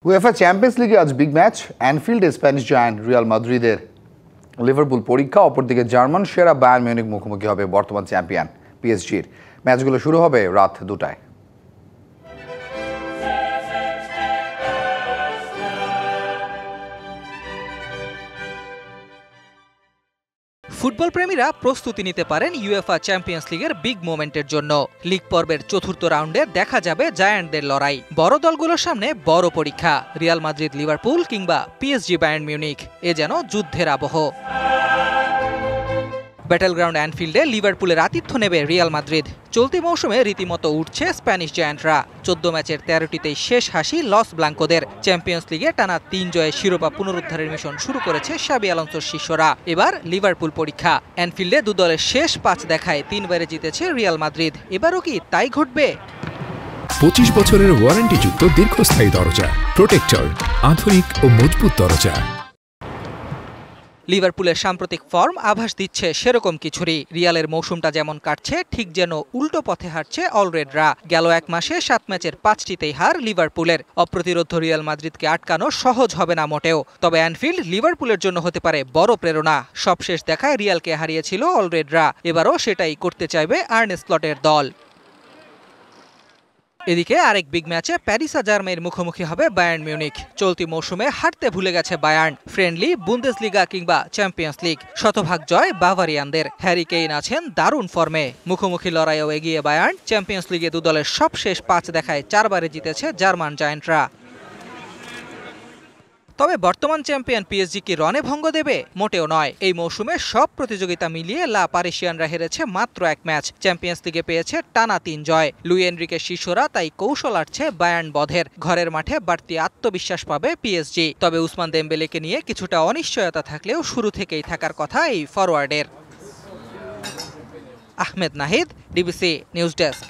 UEFA champions লিগে আজ big match অ্যানফিল্ডে স্প্যানিশ জায়ান্ট রিয়াল মাদ্রিদের লিভারপুল পরীক্ষা, অপরদিকে জার্মান সেরা বায়ার্ন মিউনিখ মুখোমুখি হবে বর্তমান চ্যাম্পিয়ন পিএসজির। ম্যাচগুলো শুরু হবে রাত 2টায়। ফুটবল প্রেমীরা প্রস্তুতি নিতে পারেন ইউএফা চ্যাম্পিয়ন্স লিগের বিগ মোমেন্টের জন্য। লিগ পর্বের চতুর্থ রাউন্ডে দেখা যাবে জায়ান্টদের লড়াই। বড় দলগুলোর সামনে বড় পরীক্ষা, রিয়াল মাদ্রিদ লিভারপুল কিংবা পিএসজি বায়ার্ন মিউনিখ, এ যেন যুদ্ধের আবহ। ব্যাটেল গ্রাউন্ড অ্যানফিল্ডে লিভারপুলের আতিথ্য নেবে রিয়াল মাদ্রিদ। চলতি মৌসুমে রীতিমতো উঠছে স্প্যানিশ জায়ান্টরা। 14 ম্যাচের 13টিতেই শেষ হাসি লস ব্লাঙ্কোদের। চ্যাম্পিয়ন্স লিগে টানা 3 জয়ে শিরোপা পুনরুদ্ধারের মিশন শুরু করেছে শাবি আলোনসোর শিষ্যরা। এবার লিভারপুল পরীক্ষা। অ্যানফিল্ডে দু দলের শেষ 5 দেখায় 3বারে জিতেছে রিয়াল মাদ্রিদ। এবারও কি তাই ঘটবে? 25 বছরের ওয়ারেন্টিযুক্ত দীর্ঘস্থায়ী দরজা প্রোটেক্টর, আধুনিক ও মজবুত দরজা। লিভারপুলের সাম্প্রতিক ফর্ম আভাস দিচ্ছে সেরকম কিছুরই। রিয়ালের মৌসুমটা যেমন কাটছে, ঠিক যেন উল্টো পথে হাঁটছে অলরেডরা। গেল 1 মাসে 7 ম্যাচের 5টিতেই হার লিভারপুলের। অপ্রতিরোধ্য রিয়াল মাদ্রিদকে আটকানো সহজ হবে না মোটেও। তবে অ্যানফিল্ড লিভারপুলের জন্য হতে পারে বড় প্রেরণা। সবশেষ দেখায় রিয়ালকে হারিয়েছিল অলরেডরা, এবারও সেটাই করতে চাইবে আর্নে স্লটের দল। এদিকে আরেক বিগ ম্যাচে প্যারিস সান-জার্মেইয়ের মুখোমুখি হবে বায়ার্ন মিউনিখ। চলতি মৌসুমে হারতে ভুলে গেছে বায়ার্ন। ফ্রেন্ডলি, বুন্দেসলিগা কিংবা চ্যাম্পিয়ন্স লিগ, শতভাগ জয় বাভারিয়ানদের। হ্যারি কেইন আছেন দারুণ ফর্মে। মুখোমুখি লড়াইয়েও এগিয়ে বায়ার্ন। চ্যাম্পিয়ন্স লিগে দু দলের সবশেষ 5 দেখায় 4বারে জিতেছে জার্মান জায়ান্টরা। তবে বর্তমান চ্যাম্পিয়ন পিএসজি কি রনে ভঙ্গ দেবে? মোটেও নয়। এই মৌসুমে সব প্রতিযোগিতা মিলিয়ে লা পারিসিয়ানরা হেরেছে মাত্র 1 ম্যাচ। চ্যাম্পিয়ন্স লিগে পেয়েছে টানা 3 জয়। লুই এনরিকের শিষ্যরা তাই কৌশল আটছে বায়ার্ন বধের। ঘরের মাঠে বাড়তি আত্মবিশ্বাস পাবে পিএসজি। তবে উসমান দেমবেলেকে নিয়ে কিছুটা অনিশ্চয়তা থাকলেও শুরু থেকেই থাকার কথা এই ফরওয়ার্ডের। Ahmed Nahid, DBC news desk.